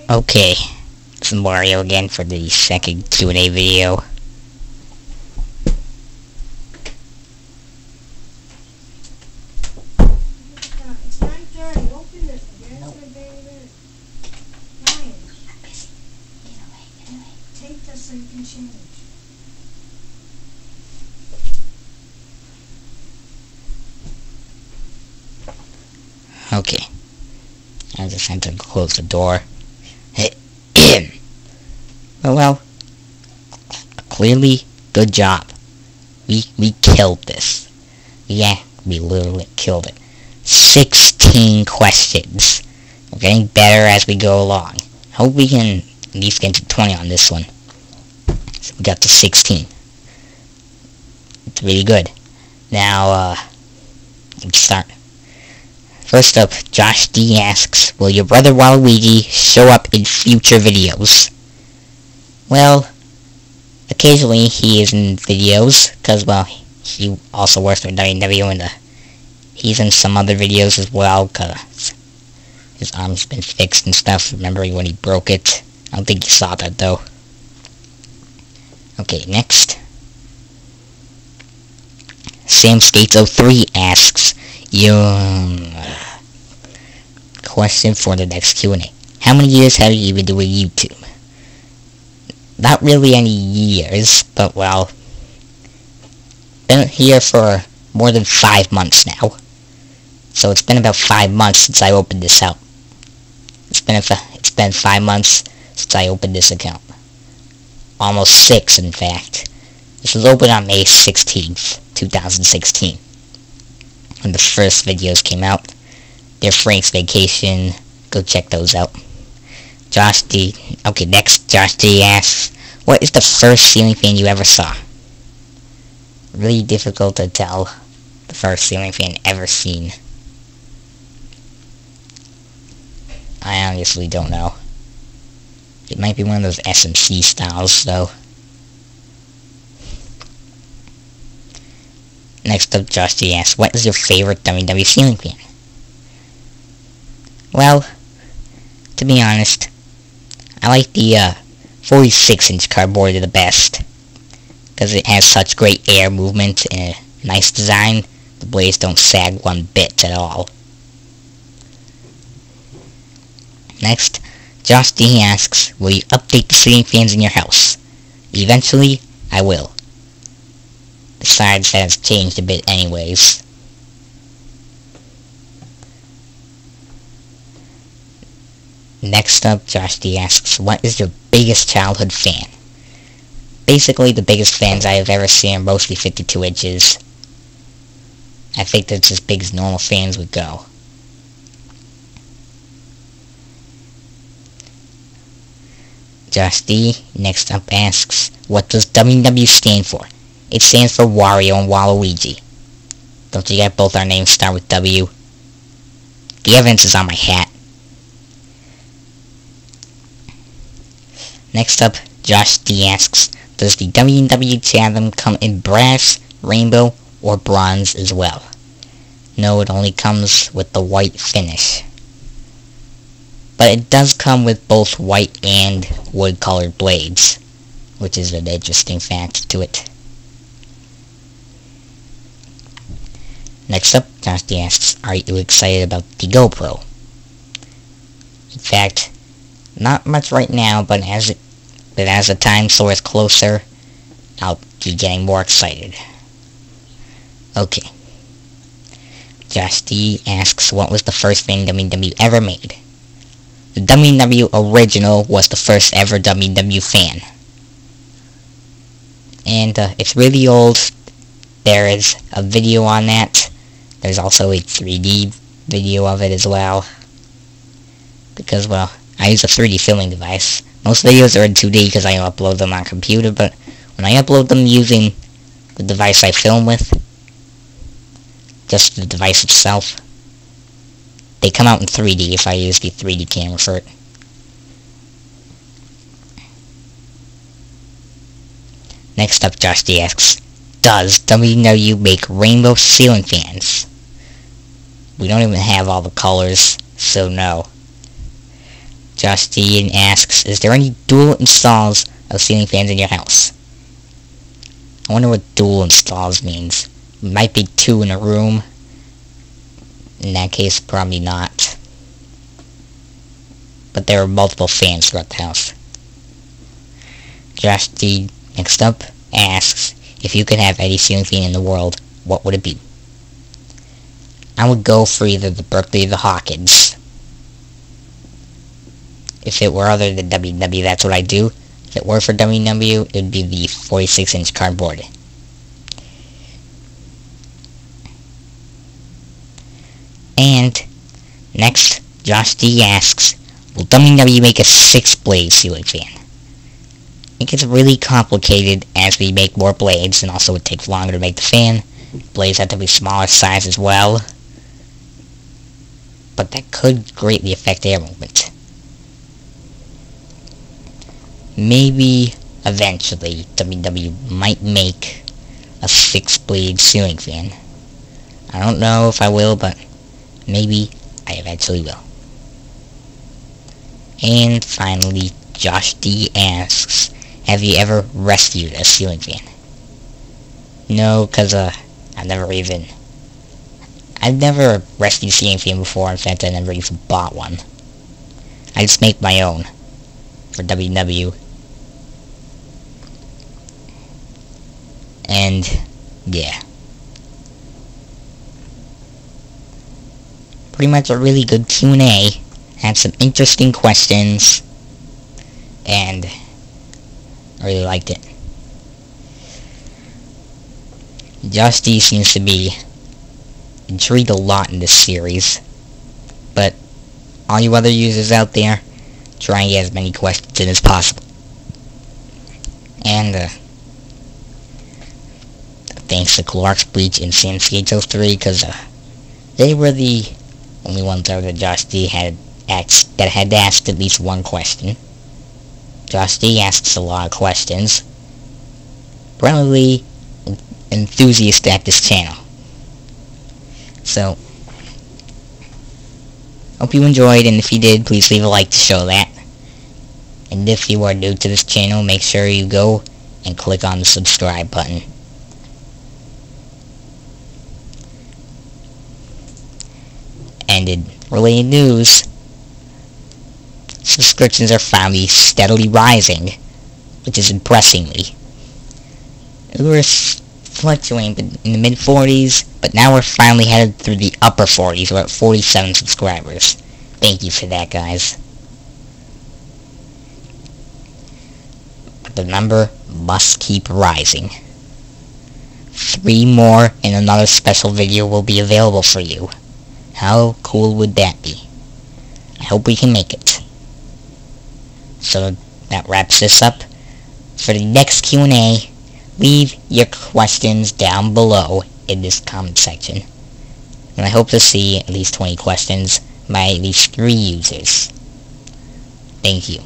Okay, this is Mario again for the second Q&A video. It's 9:30. Open this. Nope. Ryan. I'm busy. Get away. Take this so you can change. Okay. I just had to close the door. Well, clearly, good job. We killed this. Yeah, we literally killed it. 16 questions. We're getting better as we go along. Hope we can at least get to 20 on this one. So we got to 16. It's really good. Now, let's start. First up, Josh D asks, will your brother Waluigi show up in future videos? Well, occasionally he is in videos, because, well, he also works for WWE, and he's in some other videos as well, because his arm's been fixed and stuff. Remember when he broke it? I don't think you saw that, though. Okay, next. Sam States 03 asks, question for the next Q&A. How many years have you been doing YouTube? Not really any years, but well, been here for more than 5 months now. So it's been about 5 months since I opened this out. It's been 5 months since I opened this account. Almost 6, in fact. This was opened on May 16th, 2016. When the first videos came out. They're Frank's Vacation. Go check those out. Josh D. Okay, next, Josh D asks, what is the first ceiling fan you ever saw? Really difficult to tell the first ceiling fan ever seen. I honestly don't know. It might be one of those SMC styles, though. Next up, Josh D asks, what is your favorite WWE ceiling fan? Well, to be honest, I like the 46-inch cardboard the best, because it has such great air movement and a nice design. The blades don't sag one bit at all. Next, Josh D asks, will you update the ceiling fans in your house? Eventually, I will. Besides, that has changed a bit anyways. Next up, Josh D asks, what is your biggest childhood fan? Basically, the biggest fans I have ever seen are mostly 52 inches. I think that's as big as normal fans would go. Josh D next up asks, what does WW stand for? It stands for Wario and Waluigi. Don't you get both our names start with W? The evidence is on my hat. Next up, Josh D asks, does the WW Chatham come in brass, rainbow, or bronze as well? No, it only comes with the white finish. But it does come with both white and wood-colored blades, which is an interesting fact to it. Next up, Josh D asks, are you excited about the GoPro? In fact, not much right now, but as the time soars closer, I'll be getting more excited. Okay. Josh D asks, what was the first thing WW ever made? The WW original was the first ever WW fan. And it's really old. There is a video on that. There's also a 3D video of it as well. Because, well, I use a 3D filming device. Most videos are in 2D because I upload them on computer, but when I upload them using the device I film with, just the device itself, they come out in 3D if I use the 3D camera for it. Next up, Josh D asks, does WW make rainbow ceiling fans? We don't even have all the colors, so no. Josh D asks, is there any dual installs of ceiling fans in your house? I wonder what dual installs means. Might be 2 in a room. In that case, probably not. But there are multiple fans throughout the house. Josh D, next up, asks, if you could have any ceiling fan in the world, what would it be? I would go for either the Berkeley or the Hawkins. If it were other than WW, that's what I'd do. If it were for WW, it would be the 46-inch cardboard. And next, Josh D asks, will WW make a 6-blade ceiling fan? I think it's really complicated as we make more blades, and also it takes longer to make the fan. Blades have to be smaller size as well. But that could greatly affect air movement. Maybe eventually WW might make a 6-blade ceiling fan. I don't know if I will, but maybe I eventually will. And finally, Josh D asks, have you ever rescued a ceiling fan? No, because I've never rescued a ceiling fan before. In fact, I never even bought one. I just make my own for WW. And yeah, pretty much a really good Q&A. Had some interesting questions, and I really liked it. Josh D seems to be intrigued a lot in this series, but all you other users out there, try and get as many questions in as possible. And thanks to Clark's Bleach and SamCH03, because they were the only ones out that Josh D had asked at least one question. Josh D asks a lot of questions. Probably enthusiast at this channel. So, hope you enjoyed, and if you did, please leave a like to show that. And if you are new to this channel, make sure you go and click on the subscribe button. And in related news, subscriptions are finally steadily rising, which is impressing me. We were fluctuating in the mid-40s, but now we're finally headed through the upper 40s. We're at 47 subscribers. Thank you for that, guys. But the number must keep rising. 3 more and another special video will be available for you. How cool would that be? I hope we can make it. So that wraps this up. For the next Q&A, leave your questions down below in this comment section. And I hope to see at least 20 questions by at least 3 users. Thank you.